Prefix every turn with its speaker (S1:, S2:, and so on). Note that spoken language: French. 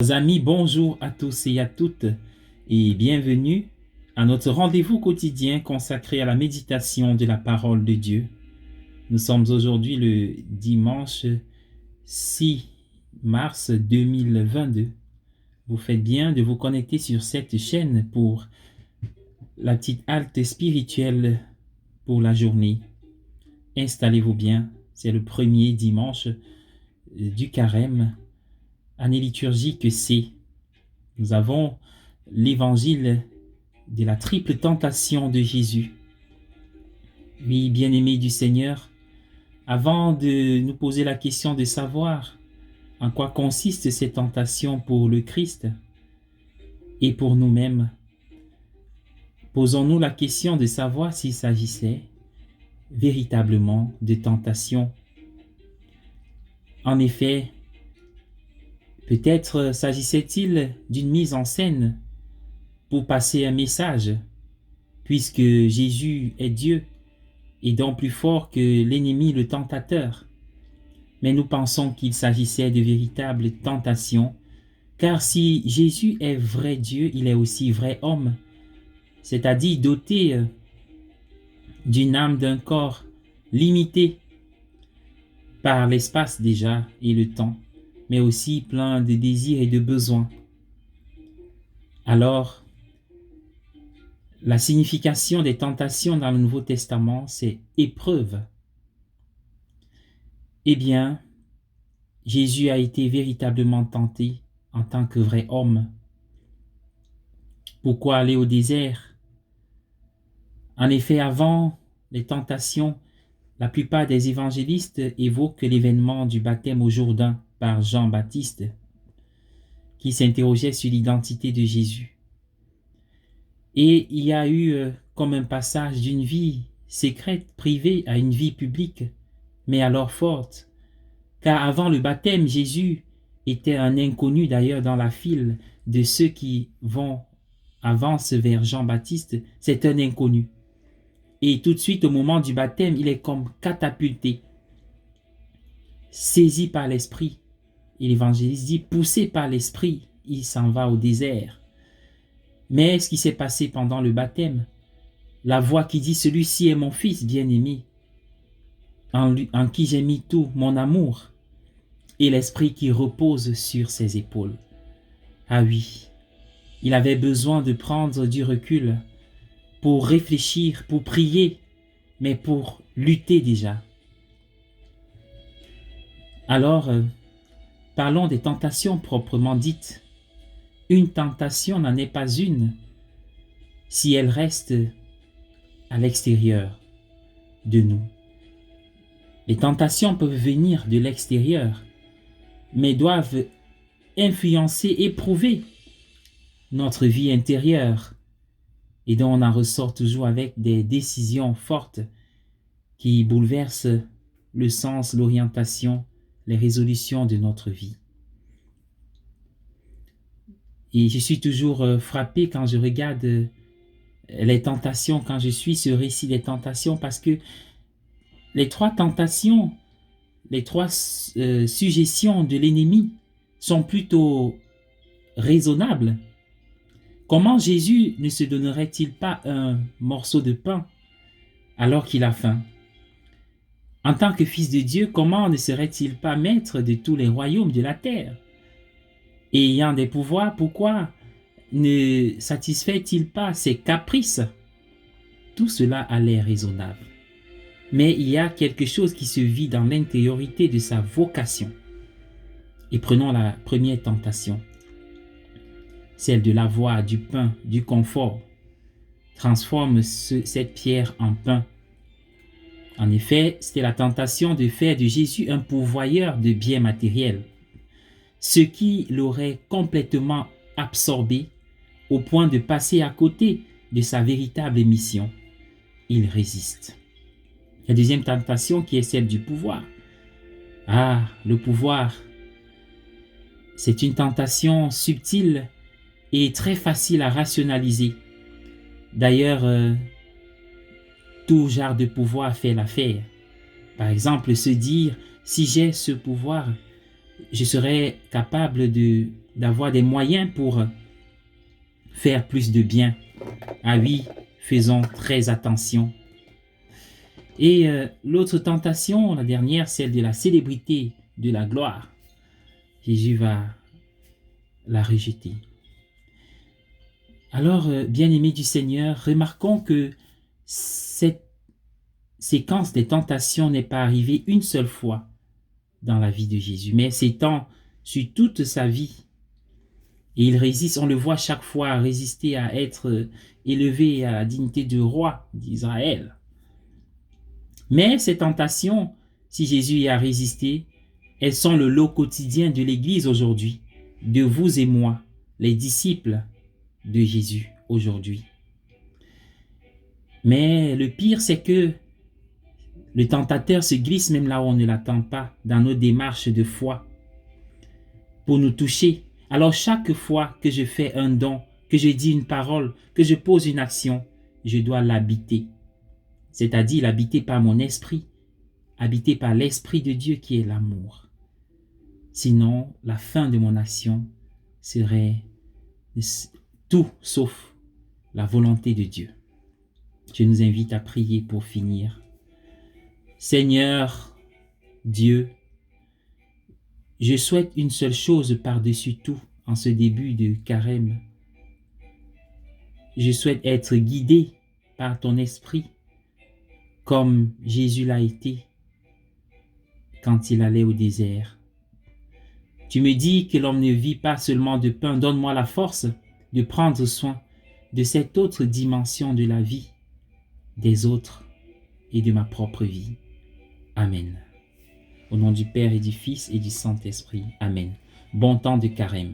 S1: Amis, bonjour à tous et à toutes et bienvenue à notre rendez-vous quotidien consacré à la méditation de la parole de Dieu. Nous sommes aujourd'hui le dimanche 6 mars 2022. Vous faites bien de vous connecter sur cette chaîne pour la petite halte spirituelle pour la journée. Installez-vous bien, c'est le premier dimanche du carême, année liturgique C. Nous avons l'évangile de la triple tentation de Jésus. Oui, bien-aimés du Seigneur, avant de nous poser la question de savoir en quoi consiste cette tentation pour le Christ et pour nous-mêmes, posons-nous la question de savoir s'il s'agissait véritablement de tentation. En effet, peut-être s'agissait-il d'une mise en scène pour passer un message, puisque Jésus est Dieu et donc plus fort que l'ennemi, le tentateur. Mais nous pensons qu'il s'agissait de véritables tentations, car si Jésus est vrai Dieu, il est aussi vrai homme, c'est-à-dire doté d'une âme, d'un corps limité par l'espace déjà et le temps, mais aussi plein de désirs et de besoins. Alors, la signification des tentations dans le Nouveau Testament, c'est épreuve. Eh bien, Jésus a été véritablement tenté en tant que vrai homme. Pourquoi aller au désert? En effet, avant les tentations, la plupart des évangélistes évoquent l'événement du baptême au Jourdain par Jean-Baptiste, qui s'interrogeait sur l'identité de Jésus. Et il y a eu comme un passage d'une vie secrète, privée, à une vie publique, mais alors forte. Car avant le baptême, Jésus était un inconnu d'ailleurs dans la file de ceux qui avancent vers Jean-Baptiste, c'est un inconnu. Et tout de suite, au moment du baptême, il est comme catapulté, saisi par l'Esprit. Et l'évangéliste dit, poussé par l'Esprit, il s'en va au désert. Mais ce qui s'est passé pendant le baptême, la voix qui dit, celui-ci est mon fils bien-aimé, en qui j'ai mis tout mon amour, et l'Esprit qui repose sur ses épaules. Ah oui, il avait besoin de prendre du recul pour réfléchir, pour prier, mais pour lutter déjà. Alors, parlons des tentations proprement dites. Une tentation n'en est pas une si elle reste à l'extérieur de nous. Les tentations peuvent venir de l'extérieur, mais doivent influencer, éprouver notre vie intérieure, et dont on en ressort toujours avec des décisions fortes qui bouleversent le sens, l'orientation, les résolutions de notre vie. Et je suis toujours frappé quand je regarde les tentations, quand je suis ce récit des tentations, parce que les trois tentations, les trois suggestions de l'ennemi sont plutôt raisonnables. Comment Jésus ne se donnerait-il pas un morceau de pain alors qu'il a faim? En tant que fils de Dieu, comment ne serait-il pas maître de tous les royaumes de la terre? Et ayant des pouvoirs, pourquoi ne satisfait-il pas ses caprices? Tout cela a l'air raisonnable. Mais il y a quelque chose qui se vit dans l'intériorité de sa vocation. Et prenons la première tentation, celle de l'avoir, du pain, du confort. Transforme cette pierre en pain. En effet, c'était la tentation de faire de Jésus un pourvoyeur de biens matériels, ce qui l'aurait complètement absorbé au point de passer à côté de sa véritable mission. Il résiste. La deuxième tentation qui est celle du pouvoir. Ah, le pouvoir, c'est une tentation subtile et très facile à rationaliser. D'ailleurs, tout genre de pouvoir fait l'affaire. Par exemple, se dire, si j'ai ce pouvoir, je serai capable de d'avoir des moyens pour faire plus de bien. Ah oui, faisons très attention. Et l'autre tentation, la dernière, celle de la célébrité, de la gloire. Jésus va la rejeter. Alors, bien-aimés du Seigneur, remarquons que cette séquence des tentations n'est pas arrivée une seule fois dans la vie de Jésus, mais s'étend sur toute sa vie. Et il résiste, on le voit chaque fois, résister à être élevé à la dignité de roi d'Israël. Mais ces tentations, si Jésus y a résisté, elles sont le lot quotidien de l'Église aujourd'hui, de vous et moi, les disciples de Jésus aujourd'hui. Mais le pire, c'est que le tentateur se glisse même là où on ne l'attend pas, dans nos démarches de foi, pour nous toucher. Alors chaque fois que je fais un don, que je dis une parole, que je pose une action, je dois l'habiter. C'est-à-dire l'habiter par mon esprit, habité par l'Esprit de Dieu qui est l'amour. Sinon, la fin de mon action serait tout sauf la volonté de Dieu. Je nous invite à prier pour finir. Seigneur Dieu, je souhaite une seule chose par-dessus tout en ce début de carême. Je souhaite être guidé par ton esprit comme Jésus l'a été quand il allait au désert. Tu me dis que l'homme ne vit pas seulement de pain. Donne-moi la force de prendre soin de cette autre dimension de la vie, des autres et de ma propre vie. Amen. Au nom du Père et du Fils et du Saint-Esprit. Amen. Bon temps de carême.